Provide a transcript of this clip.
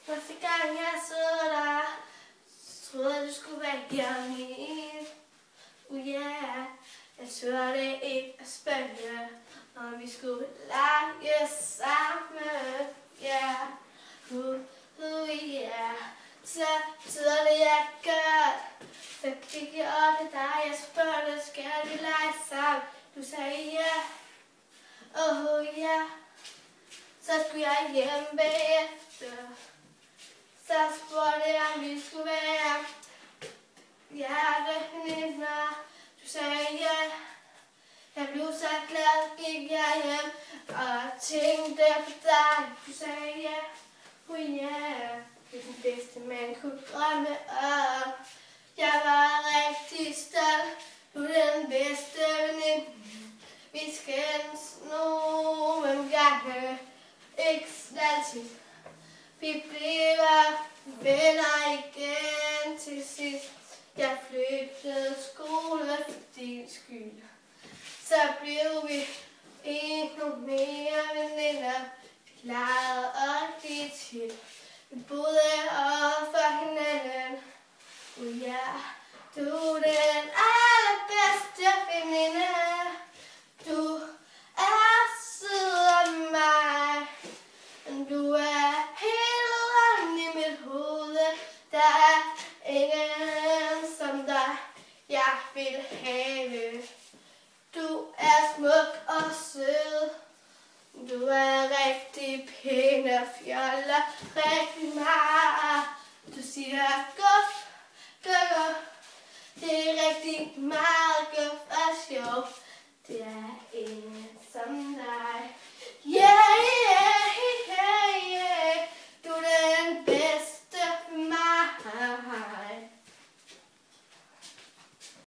Første gang jeg så dig, troede jeg, du skulle være gravid. Yeah. Jeg turde ikke at spørge, om vi skulle lege sammen. Yeah. Yeah. Så turde jeg godt. Så gik jeg op til dig, jeg spurgte, skal vi lege sammen? Du sagde ja. Oh ja. Så skulle jeg hjem bagefter. Så spurgte jeg, om vi skulle være hjerteveninder. Du sagde ja. Jeg blev så glad, gik jeg hjem og tænkte på dig. Du sagde ja. Oh ja. Det er den bedste man kunne drømme om. Jeg var rigtig stolt. Du er den bedste veninde. Vi skændes nogle gange. Ikke altid. Vi bliver venner igen til sidst. Jeg flyttede skole for din skyld. Så blev vi endnu mere veninder. Vi klarede ordentligt til. Vi boede over for hinanden. Ja, du er den allerbedste veninde. Du er sød af mig. Du er helt rundt i mit hoved. Der er ingen som dig, jeg vil have. Du er smuk og sød. Du er rigtig pæn og fjoller rigtig meget. Du siger guf, guf. Det er rigtig meget guf og sjov. Det er ingen som dig. Yeah, yeah.